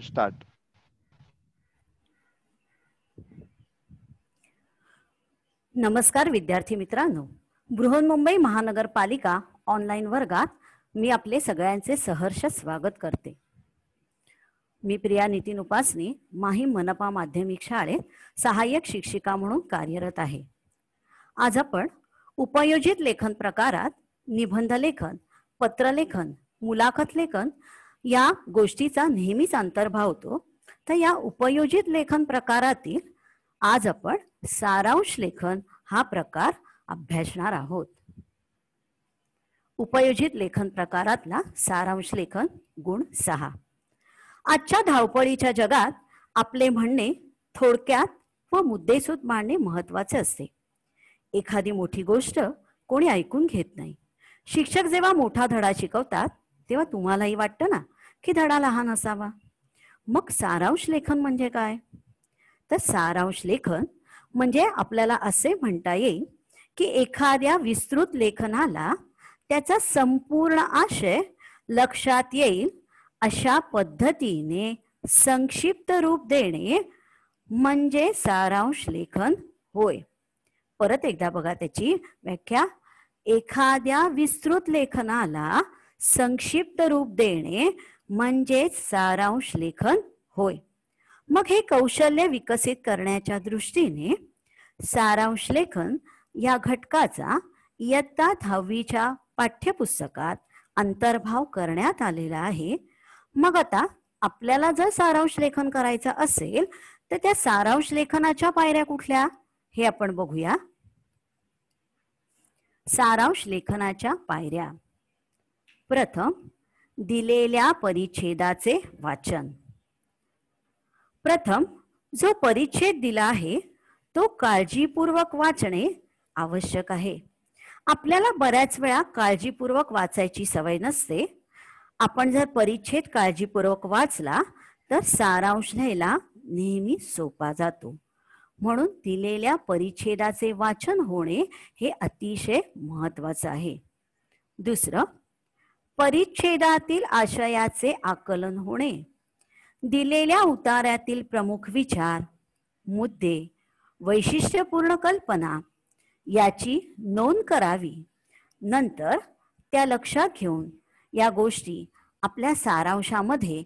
Start. नमस्कार विद्यार्थी मित्रांनो, बृहन्मुंबई महानगरपालिका ऑनलाईन वर्गात मी आपले सगळ्यांचे सहर्ष स्वागत करते. मी प्रिया नितीन उपासनी माहीम मनपा माध्यमिक शाळेत सहाय्यक शिक्षिका म्हणून कार्यरत आहे. आज आपण उपयोजित लेखन प्रकारात निबंध लेखन, पत्रलेखन, मुलाखत लेखन या गोष्टीचा नेहमीच अंतर्भाव होतो. तर या उपयोजित लेखन प्रकारातील आज आपण सारांश लेखन हा प्रकार अभ्यासणार आहोत. उपयोजित लेखन प्रकारातला सारांश लेखन गुण 6. आजच्या धावपळीच्या जगात आपले म्हणणे थोडक्यात व मुद्देसूद मांडणे महत्वाचे असते. एखादी मोठी गोष्ट कोणी ऐकून घेत नाही. शिक्षक जेव्हा मोठा धडा शिकवतात तेव्हा तुम्हालाही वाटतं ना की धडा लहान असावा. मग सारांश लेखन म्हणजे काय? तर सारांश लेखन म्हणजे आपल्याला असे म्हणता येईल की एखाद्या विस्तृत लेखनाला त्याचा संपूर्ण आशय लक्षात येईल अशा पद्धतीने संक्षिप्त रूप देणे म्हणजे सारांश लेखन होय. परत एकदा बघा त्याची व्याख्या. एखाद्या विस्तृत लेखनाला संक्षिप्त रूप देणे म्हणजे सारांश लेखन होय. मग हे कौशल्य विकसित करण्याच्या दृष्टीने सारांश लेखन या घटकाचा इयत्ता 10वीच्या पाठ्यपुस्तकात अंतर्भाव करण्यात आलेला आहे. मग आता आपल्याला जर सारांश लेखन करायचं असेल तर त्या सारांश लेखनाच्या पायऱ्या कुठल्या हे आपण बघूया. सारांश लेखनाच्या पायऱ्या. प्रथम, दिलेल्या परिच्छेदाचे वाचन. प्रथम जो परिच्छेद दिला आहे तो काळजीपूर्वक वाचणे आवश्यक आहे. आपल्याला बऱ्याच वेळा काळजीपूर्वक वाचायची सवय नसते. आपण जर परिच्छेद काळजीपूर्वक वाचला तर सारांश लिहायला नेहमी सोपा जातो. म्हणून दिलेल्या परिच्छेदाचे वाचन होणे हे अतिशय महत्वाचे आहे. दुसरं, परिच्छेदातील आशयाचे आकलन होणे. दिलेल्या उतार्यातील प्रमुख विचार, मुद्दे, वैशिष्ट्यपूर्ण कल्पना याची नोंद करावी. नंतर त्या लक्षात घेऊन या गोष्टी आपल्या सारांशामध्ये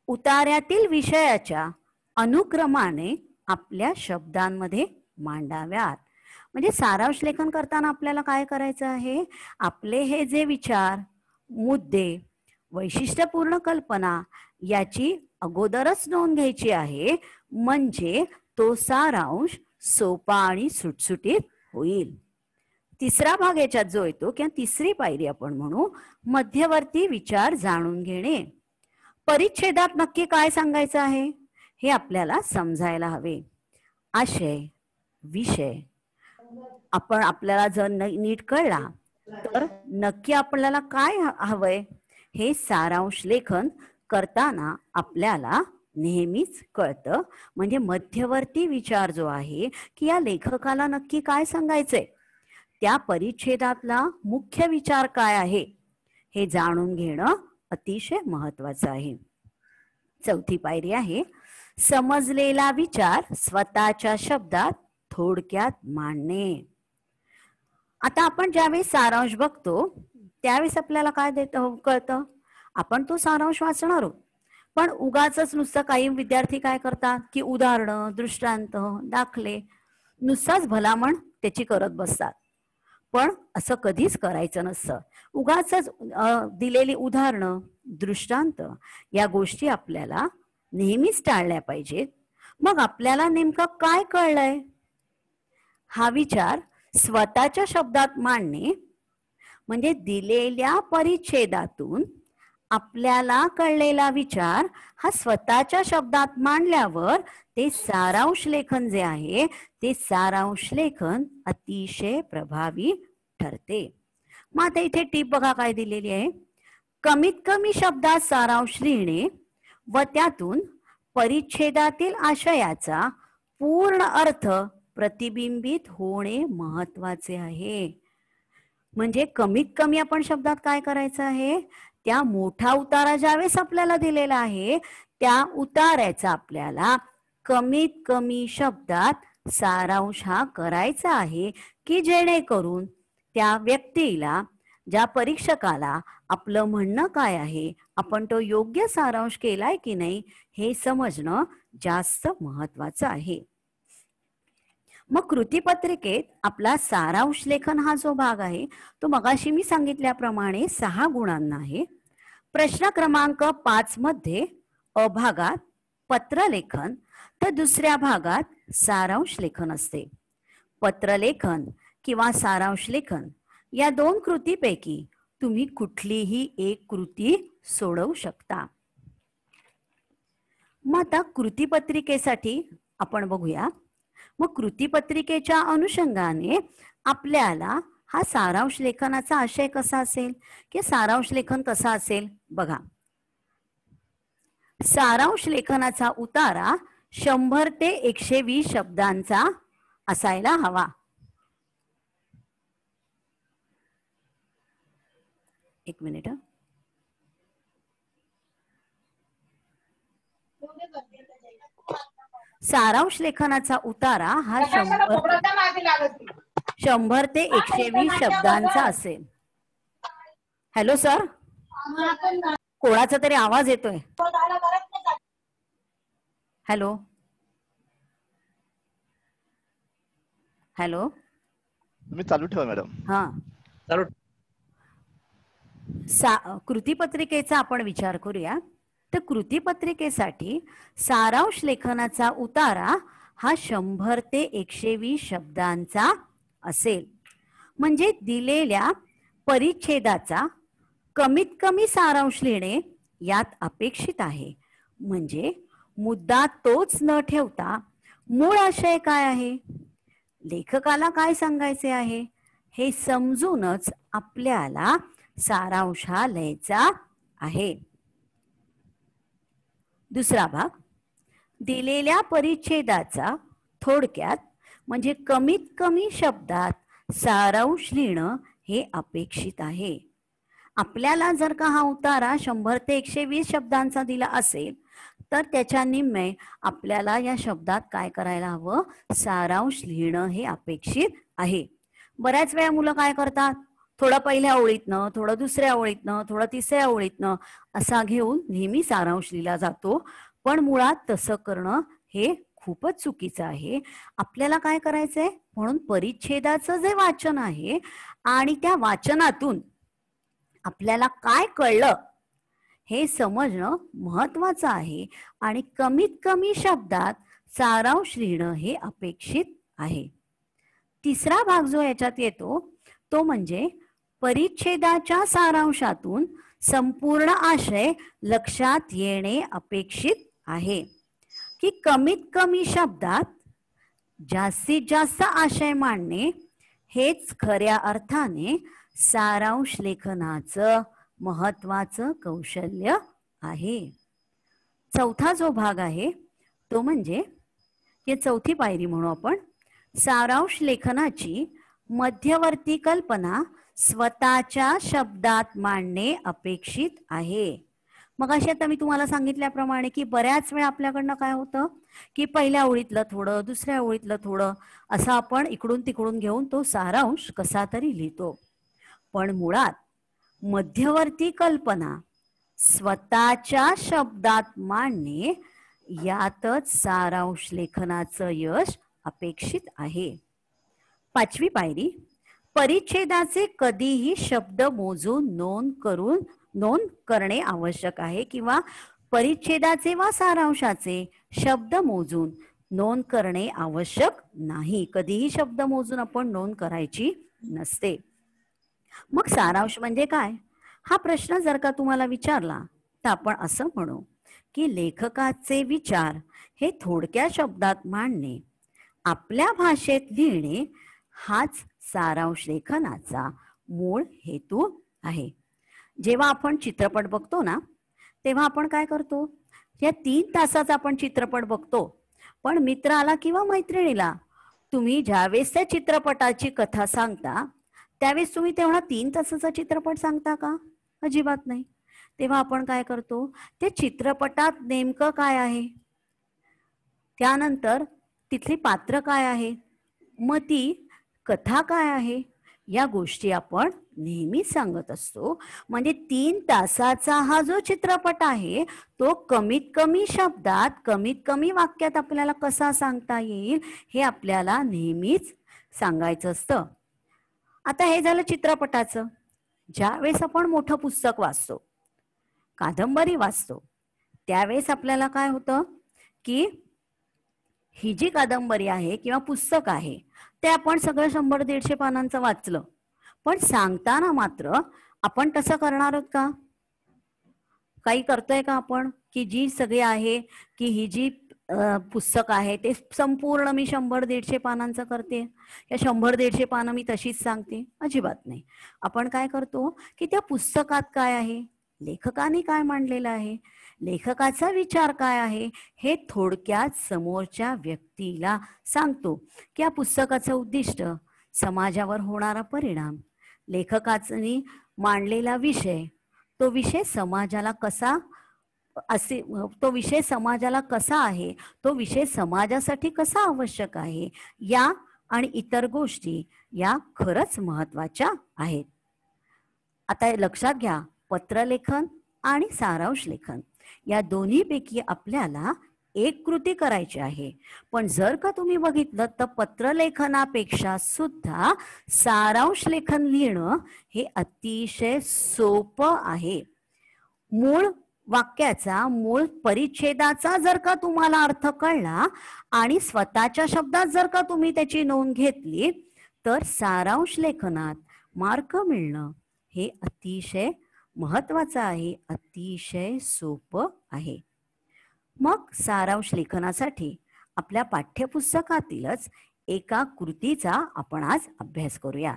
उतार्यातील विषयाच्या अनुक्रमाने आपल्या शब्दांमध्ये मांडाव्यात. म्हणजे सारांश लेखन करताना आपल्याला काय करायचं आहे? आपले हे जे विचार, मुद्दे, वैशिष्ट्यपूर्ण कल्पना याची अगोदरच नोंद घ्यायची आहे म्हणजे तो सारांश सोपा आणि सुटसुटीत होईल. तिसरा भाग याच्यात जो येतो किंवा तिसरी पायरी आपण म्हणू मध्यवर्ती विचार जाणून घेणे. परिच्छेदात नक्की काय सांगायचं आहे हे आपल्याला समजायला हवे. आशय, विषय आपल्याला जर नीट कळला तर नक्की आपल्याला काय हवंय हे सारांश लेखन करताना आपल्याला नेहमीच कळतं. म्हणजे मध्यवर्ती विचार जो आहे की या लेखकाला नक्की काय सांगायचंय, त्या परिच्छेदातला मुख्य विचार काय आहे हे जाणून घेणं अतिशय महत्वाचं आहे. चौथी पायरी आहे समजलेला विचार स्वतःच्या शब्दात थोडक्यात मांडणे. आता आपण ज्यावेळेस सारांश बघतो त्यावेळेस आपल्याला काय कळतं? आपण तो सारांश वाचणार आहोत पण उगाच नुसतं काही विद्यार्थी काय करतात की उदाहरणं, दृष्टांत, दाखले नुसताच भलामण त्याची करत बसतात. पण असं कधीच करायचं नसतं. उगाच दिलेली उदाहरणं, दृष्टांत या गोष्टी आपल्याला नेहमीच टाळल्या पाहिजेत. मग आपल्याला नेमकं काय कळलंय हा विचार स्वतःच्या शब्दात मांडणे म्हणजे दिलेल्या परिच्छेदातून आपल्याला कळलेला विचार हा स्वतःच्या शब्दात मांडल्यावर ते सारांश लेखन जे आहे ते सारांश लेखन अतिशय प्रभावी ठरते. मग आता इथे टीप बघा काय दिलेली आहे. कमीत कमी शब्दात सारांश लिहिणे व त्यातून परिच्छेदातील आशयाचा पूर्ण अर्थ प्रतिबिंबित होणे महत्वाचे आहे. म्हणजे कमीत कमी आपण शब्दात काय करायचं आहे, त्या मोठा उतारा ज्यावेळेस आपल्याला दिलेला आहे त्या उतार्याचा आपल्याला कमीत कमी शब्दात सारांश हा करायचा आहे, की जेणेकरून त्या व्यक्तीला, ज्या परीक्षकाला आपलं म्हणणं काय आहे, आपण तो योग्य सारांश केलाय की नाही हे समजणं जास्त महत्वाचं आहे. मग कृतीपत्रिकेत आपला सारांश लेखन हा जो भाग आहे तो मगाशी मी सांगितल्याप्रमाणे 6 गुणांना आहे. प्रश्न क्रमांक 5 मध्ये अ भागात पत्रलेखन तर दुसऱ्या भागात सारांश लेखन असते. पत्रलेखन किंवा सारांश लेखन या 2 कृतीपैकी तुम्ही कुठलीही एक कृती सोडवू शकता. मग आता कृतीपत्रिकेसाठी आपण बघूया. मग कृतीपत्रिकेच्या अनुषंगाने आपल्याला हा सारांश लेखनाचा आशय कसा असेल, की सारांश लेखन कसा असेल बघा. सारांश लेखनाचा उतारा 100 ते 120 शब्दांचा असायला हवा. एक मिनिट. सारांश लेखनाचा उतारा हा 100 ते 120 शब्दांचा असेल. हॅलो सर, कोणाचा तरी आवाज येतोय. हॅलो हॅलो, तुम्ही चालू ठेवा मॅडम. हा, चालू. कृतीपत्रिकेचा आपण विचार करूया. तर कृतीपत्रिकेसाठी सारांश लेखनाचा उतारा हा 100 ते 120 शब्दांचा असेल. म्हणजे दिलेल्या परिच्छेदाचा कमीत कमी सारांश लिहिणे यात अपेक्षित आहे. म्हणजे मुद्दा तोच न ठेवता मूळ आशय काय आहे, लेखकाला काय सांगायचे आहे हे समजूनच आपल्याला सारांश हा लिहायचा आहे. दुसरा भाग, दिलेल्या परिच्छेदाचा थोडक्यात म्हणजे कमीत कमी शब्दात सारांश लिहिणं हे अपेक्षित आहे. आपल्याला जर का हा उतारा 100 ते 120 शब्दांचा दिला असेल तर त्याच्या निम्मे आपल्याला या शब्दात काय करायला हवं, सारांश लिहिणं हे अपेक्षित आहे. बऱ्याच वेळा मुलं काय करतात, थोडं पहिल्या ओळीतनं, थोडं दुसऱ्या ओळीतनं, थोडं तिसऱ्या ओळीतनं असा घेऊन नेहमी सारांश लिहिला जातो. पण मुळात तसं करणं हे खूपच चुकीचं आहे. आपल्याला काय करायचंय, म्हणून परिच्छेदाचं जे वाचन आहे आणि त्या वाचनातून आपल्याला काय कळलं हे समजणं महत्वाचं आहे आणि कमीत कमी शब्दात सारांश लिहिणं हे अपेक्षित आहे. तिसरा भाग जो याच्यात येतो तो म्हणजे परिच्छेदाच्या सारांशातून संपूर्ण आशय लक्षात येणे अपेक्षित आहे. की कमीत कमी शब्दात जास्तीत जास्त आशय मांडणे हेच खऱ्या अर्थाने सारांश लेखनाचं महत्वाचं कौशल्य आहे. चौथा जो भाग आहे तो म्हणजे, हे चौथी पायरी म्हणू आपण, सारांश लेखनाची मध्यवर्ती कल्पना स्वतःच्या शब्दात मांडणे अपेक्षित आहे. मग अशी आता मी तुम्हाला सांगितल्याप्रमाणे की बऱ्याच वेळा आपल्याकडनं काय होतं की पहिल्या ओळीतलं थोडं, दुसऱ्या ओळीतलं थोडं असं आपण इकडून तिकडून घेऊन तो सारांश कसा तरी लिहितो. पण मुळात मध्यवर्ती कल्पना स्वतःच्या शब्दात मांडणे यातच सारांश लेखनाचं यश अपेक्षित आहे. पाचवी पायरी, परिच्छेदाचे कधीही शब्द मोजून नोंद करणे आवश्यक आहे किंवा परिच्छेदाचे वा सारांशाचे शब्द मोजून नोंद करणे आवश्यक नाही. कधीही शब्द मोजून आपण नोंद करायची नसते. मग सारांश म्हणजे काय हा प्रश्न जर का तुम्हाला विचारला तर आपण असं म्हणू की लेखकाचे विचार हे थोडक्या शब्दात मांडणे, आपल्या भाषेत लिहिणे हाच सारांश लेखनाचा मूळ हेतू आहे. जेव्हा आपण चित्रपट बघतो ना तेव्हा आपण काय करतो, या 3 तासाचा आपण चित्रपट बघतो, पण मित्राला किंवा मैत्रिणीला तुम्ही ज्यावेळेस त्या चित्रपटाची कथा सांगता त्यावेळेस तुम्ही तेवढा 3 तासाचा चित्रपट सांगता का? अजिबात नाही. तेव्हा आपण काय करतो, त्या चित्रपटात नेमकं काय आहे, त्यानंतर तिथली पात्र काय आहे, मग ती कथा काय आहे, या गोष्टी आपण नेहमीच सांगत असतो. म्हणजे 3 तासाचा हा जो चित्रपट आहे तो कमीत कमी शब्दात, कमीत कमी वाक्यात आपल्याला कसा सांगता येईल हे आपल्याला नेहमीच सांगायचं असतं. आता हे झालं चित्रपटाचं. ज्यावेळेस आपण मोठं पुस्तक वाचतो, कादंबरी वाचतो, त्यावेळेस आपल्याला काय होतं की ही जी कादंबरी आहे किंवा पुस्तक आहे ते आपण सगळं 100-150 पानांचं वाचलं, पण सांगताना मात्र आपण तसं करणार आहोत का? काही करतोय का आपण की जी सगळी आहे की ही जी पुस्तक आहे ते संपूर्ण मी 100-150 पानांचं करते, या 100-150 पानं मी तशीच सांगते? अजिबात नाही. आपण काय करतो की त्या पुस्तकात काय आहे, लेखकाने काय मांडलेलं आहे, लेखकाचा विचार काय आहे हे थोडक्यात समोरच्या व्यक्तीला सांगतो. की या पुस्तकाचं उद्दिष्ट, समाजावर होणारा परिणाम, लेखकाने मांडलेला विषय, तो विषय समाजाला कसा असे, तो विषय समाजाला कसा आहे, तो विषय समाजासाठी कसा आवश्यक आहे, या आणि इतर गोष्टी या खरंच महत्वाच्या आहेत. आता लक्षात घ्या, पत्रलेखन आणि सारांश लेखन या दोन्हीपैकी आपल्याला एक कृती करायची आहे. पण जर का तुम्ही बघितलं तर पत्रलेखनापेक्षा सुद्धा सारांश लेखन लिहिणं हे अतिशय सोपं आहे. मूळ वाक्याचा, मूळ परिच्छेदाचा जर का तुम्हाला अर्थ कळला आणि स्वतःच्या शब्दात जर का तुम्ही त्याची नोंद घेतली तर सारांश लेखनात मार्क मिळणं हे अतिशय महत्वाचं आहे, अतिशय सोपं आहे. मग सारांश लेखनासाठी आपल्या पाठ्यपुस्तकातीलच एका कृतीचा आपण आज अभ्यास करूया.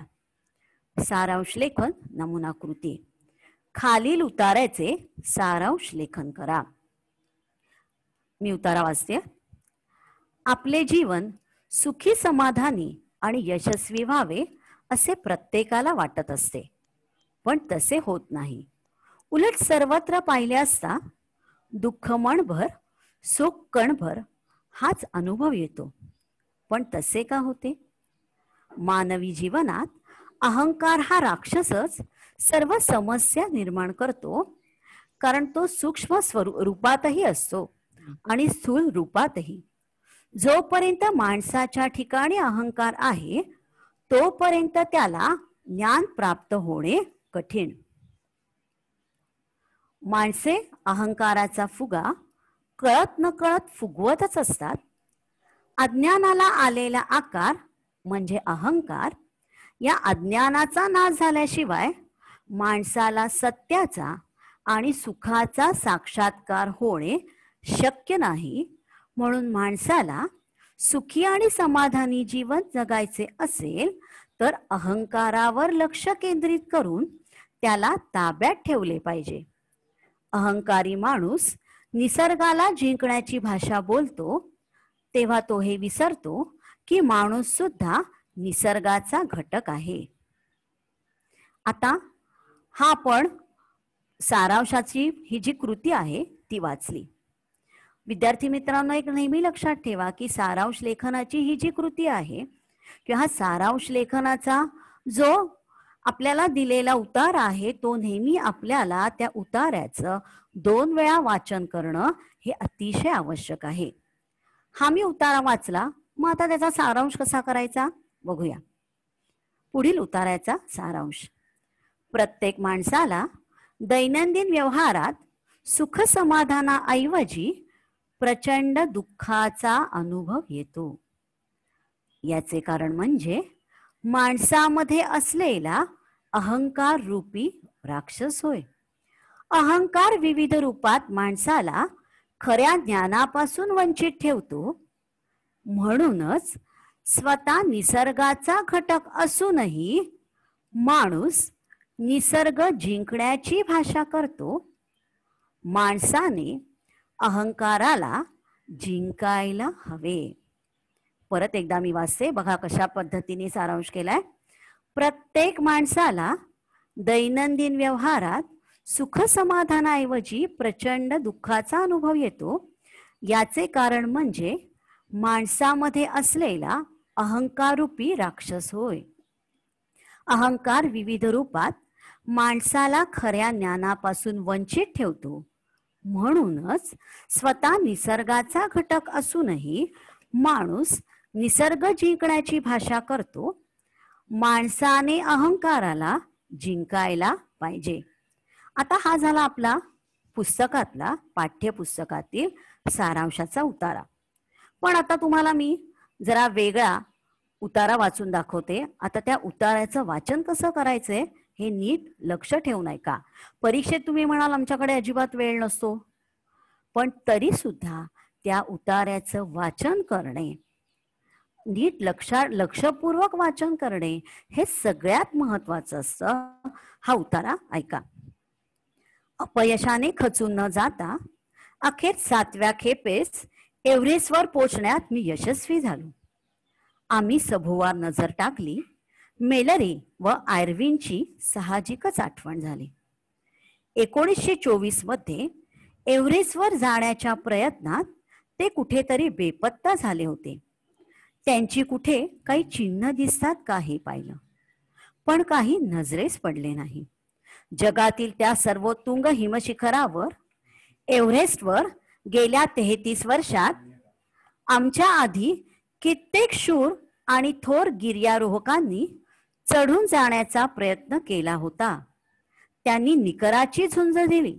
सारांश लेखन नमुना कृती. खालील उताऱ्याचे सारांश लेखन करा. मी उतारा वाचते. आपले जीवन सुखी, समाधानी आणि यशस्वी व्हावे असे प्रत्येकाला वाटत असते, पण तसे होत नाही. उलट सर्वत्र पाहिले असता दुःख मणभर, सुख कणभर हाच अनुभव येतो. पण तसे का होते? मानवी जीवनात अहंकार हा राक्षसच सर्व समस्या निर्माण करतो, कारण तो सूक्ष्म रूपातही असतो आणि स्थूल रूपातही. जोपर्यंत माणसाच्या ठिकाणी अहंकार आहे तोपर्यंत त्याला ज्ञान प्राप्त होणे कठीण. माणसे अहंकाराचा फुगा कळत नकळत फुगवतच असतात. अज्ञानाला आलेला आकार म्हणजे अहंकार, या अज्ञानाचा नाश झाल्याशिवाय माणसाला सत्याचा आणि सुखाचा साक्षात्कार होणे शक्य नाही. म्हणून माणसाला सुखी आणि समाधानी जीवन जगायचे असेल तर अहंकारावर लक्ष केंद्रित करून त्याला ताब्यात ठेवले पाहिजे. अहंकारी माणूस निसर्गाला जिंकण्याची भाषा बोलतो तेव्हा तो हे विसरतो की माणूस सुद्धा निसर्गाचा घटक आहे. आता हा आपण सारांशाची ही जी कृती आहे ती वाचली. विद्यार्थी मित्रांनो, एक नेहमी लक्षात ठेवा की सारांश लेखनाची ही जी कृती आहे किंवा हा सारांश लेखनाचा जो आपल्याला दिलेला उतार आहे तो नेहमी आपल्याला त्या उतार्याचं 2 वेळा वाचन करणं हे अतिशय आवश्यक आहे. हा मी उतारा वाचला, मग आता त्याचा सारांश कसा करायचा बघूया. पुढील उतार्याचा सारांश. प्रत्येक माणसाला दैनंदिन व्यवहारात सुख समाधानाऐवजी प्रचंड दुःखाचा अनुभव येतो. याचे कारण म्हणजे माणसामध्ये असलेला अहंकार रूपी राक्षस होय. अहंकार विविध रूपात माणसाला खऱ्या ज्ञानापासून वंचित ठेवतो. म्हणूनच स्वतः निसर्गाचा घटक असूनही माणूस निसर्ग जिंकण्याची भाषा करतो. माणसाने अहंकाराला जिंकायला हवे. परत एकदा मी वाचते, बघा कशा पद्धतीने सारांश केलाय. प्रत्येक माणसाला दैनंदिन व्यवहारात सुख समाधानाऐवजी प्रचंड दुःखाचा अनुभव येतो, याचे कारण म्हणजे माणसामध्ये असलेला अहंकाररूपी राक्षस होय. अहंकार विविध रूपात माणसाला खऱ्या ज्ञानापासून वंचित ठेवतो. म्हणूनच स्वतः निसर्गाचा घटक असूनही माणूस निसर्ग जिंकण्याची भाषा करतो. माणसाने अहंकाराला जिंकायला पाहिजे. आता हा झाला आपला पुस्तकातला पाठ्यपुस्तकातील सारांशाचा उतारा. पण आता तुम्हाला मी जरा वेगळा उतारा वाचून दाखवते. आता त्या उतार्याचं वाचन कसं करायचंय हे नीट लक्ष ठेवून ऐका. परीक्षेत तुम्ही म्हणाल आमच्याकडे अजिबात वेळ नसतो, पण तरी सुद्धा त्या उतार्याचं वाचन करणे, नीट लक्षपूर्वक वाचन करणे हे सगळ्यात महत्वाचं असतं. हा उतारा ऐका. अपयशाने खचून न जाता अखेर 7व्या खेपेस एव्हरेस्टवर पोहोचण्यात मी यशस्वी झालो. आम्ही सभोवार नजर टाकली. मेलरी व आयर्विनची साहजिकच आठवण झाली. 1924 मध्ये एव्हरेस्टवर जाण्याच्या प्रयत्नात ते कुठेतरी बेपत्ता झाले होते. त्यांची कुठे काही चिन्ह दिसतात का हे पाहिलं, पण काही नजरेस पडले नाही. जगातील त्या सर्वोत्तुंग हिमशिखरावर एव्हरेस्टवर गेल्या 33 वर्षात आमच्या आधी कित्येक शूर आणि थोर गिर्यारोहकांनी चढून जाण्याचा प्रयत्न केला होता. त्यांनी निकराची झुंज दिली,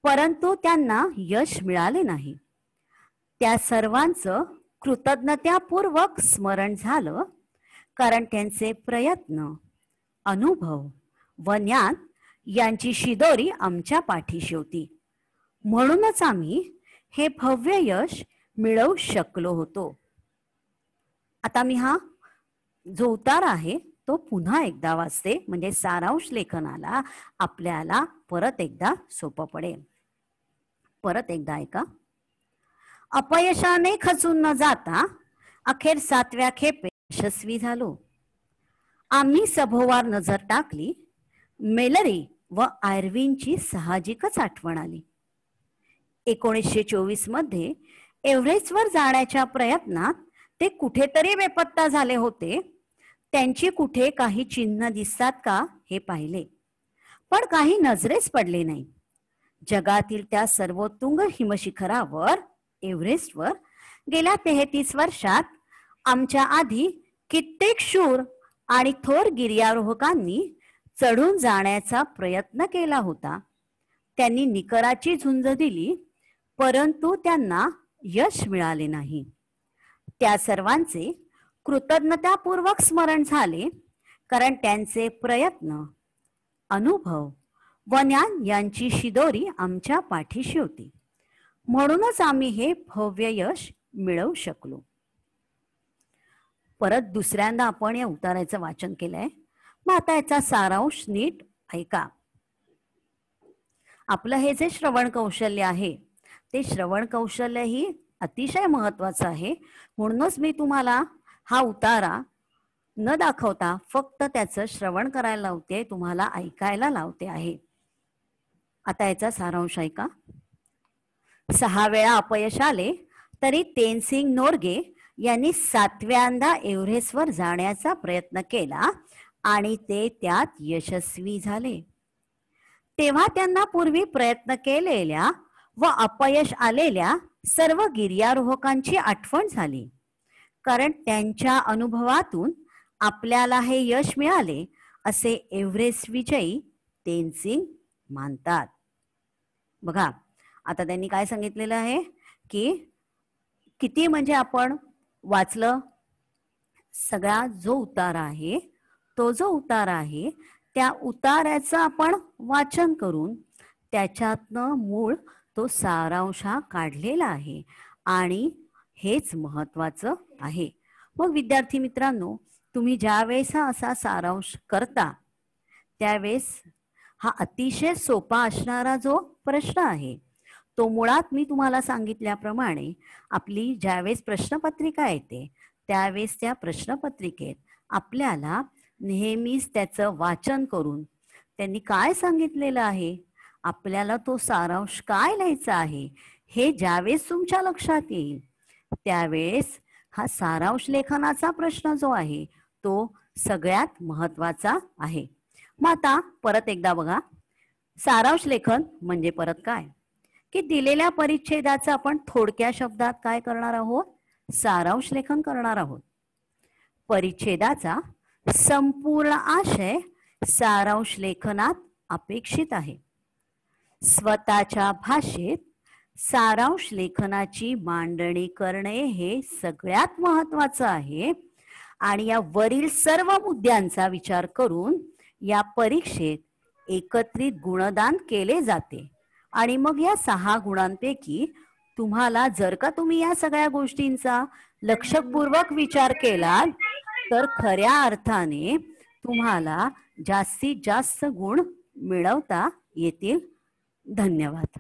परंतु त्यांना यश मिळाले नाही. त्या सर्वांचं कृतज्ञतापूर्वक स्मरण झालं, कारण त्यांचे प्रयत्न, अनुभव व ज्ञान यांची शिदोरी आमच्या पाठीशी होती. म्हणूनच आम्ही हे भव्य यश मिळवू शकलो होतो. आता मी हा जो उतारा आहे तो पुन्हा एकदा वाचते, म्हणजे सारांश लेखनाला आपल्याला परत एकदा सोपं पडेल. परत एकदा ऐका. अपयशाने खचून न जाता अखेर 7व्या खेपे यशस्वी झालो. आम्ही सभोवार नजर टाकली. मेलरी व आयर्विनची साहजिकच आठवण आली. 1924 मध्ये एव्हरेस्टवर जाण्याच्या प्रयत्नात ते कुठेतरी बेपत्ता झाले होते. त्यांची कुठे काही चिन्ह दिसतात का हे पाहिले, पण काही नजरेस पडले नाही. जगातील त्या सर्वोत्तुंग हिमशिखरावर एव्हरेस्टवर गेल्या 33 वर्षात आमच्या आधी कित्येक शूर आणि थोर गिर्यारोहकांनी चढून जाण्याचा प्रयत्न केला होता. त्यांनी निकराची झुंज दिली, परंतु त्यांना यश मिळाले नाही. त्या सर्वांचे कृतज्ञतापूर्वक स्मरण झाले, कारण त्यांचे प्रयत्न, अनुभव व ज्ञान यांची शिदोरी आमच्या पाठीशी होती. म्हणूनच आम्ही हे भव्य यश मिळवू शकलो. परत दुसऱ्यांदा आपण या उताराचं वाचन केलंय. मग आता याचा सारांश नीट ऐका. आपलं हे जे श्रवण कौशल्य आहे ते श्रवण कौशल्य ही अतिशय महत्वाचं आहे. म्हणूनच मी तुम्हाला हा उतारा न दाखवता फक्त त्याचं श्रवण करायला लावते, तुम्हाला ऐकायला लावते आहे. आता याचा सारांश ऐका. 6 वेळा अपयश आले तरी तेनसिंग नोर्गे यांनी 7व्यांदा एव्हरेस्टवर जाण्याचा प्रयत्न केला आणि ते त्यात यशस्वी झाले. तेव्हा त्यांना पूर्वी प्रयत्न केलेल्या व अपयश आलेल्या सर्व गिर्यारोहकांची आठवण झाली, कारण त्यांच्या अनुभवातून आपल्याला हे यश मिळाले असे एव्हरेस्ट विजयी तेनसिंग मानतात. बघा, आता त्यांनी काय सांगितलेलं आहे की किती म्हणजे आपण वाचलं. सगळा जो उतारा आहे तो जो उतारा आहे त्या उतार्याचं आपण वाचन करून त्याच्यातनं मूळ तो सारांश काढलेला आहे आणि हेच महत्वाचं आहे. मग विद्यार्थी मित्रांनो, तुम्ही ज्यावेळेस हा असा सारांश करता त्यावेळेस हा अतिशय सोपा असणारा जो प्रश्न आहे तो मुळात मी तुम्हाला सांगितल्याप्रमाणे आपली ज्यावेळेस प्रश्नपत्रिका येते त्यावेळेस त्या प्रश्नपत्रिकेत आपल्याला नेहमीच त्याचं वाचन करून त्यांनी काय सांगितलेलं आहे आपल्याला तो सारांश काय लिहायचा आहे हे ज्यावेळेस तुमच्या लक्षात येईल त्यावेळेस हा सारांश लेखनाचा प्रश्न जो आहे तो सगळ्यात महत्वाचा आहे. मग आता परत एकदा बघा, सारांश लेखन म्हणजे परत काय की दिलेल्या परिच्छेदाचं आपण थोडक्या शब्दात काय करणार आहोत, सारांश लेखन करणार आहोत. परिच्छेदाचा संपूर्ण आशय सारांश लेखनात अपेक्षित आहे. स्वतःच्या भाषेत सारांश लेखनाची मांडणी करणे हे सगळ्यात महत्वाचं आहे आणि या वरील सर्व मुद्द्यांचा विचार करून या परीक्षेत एकत्रित गुणदान केले जाते आणि मग या 6 गुणांपैकी तुम्हाला जर का तुम्ही या सगळ्या गोष्टींचा लक्षपूर्वक विचार केला तर खऱ्या अर्थाने तुम्हाला जास्तीत जास्त गुण मिळवता येतील. धन्यवाद.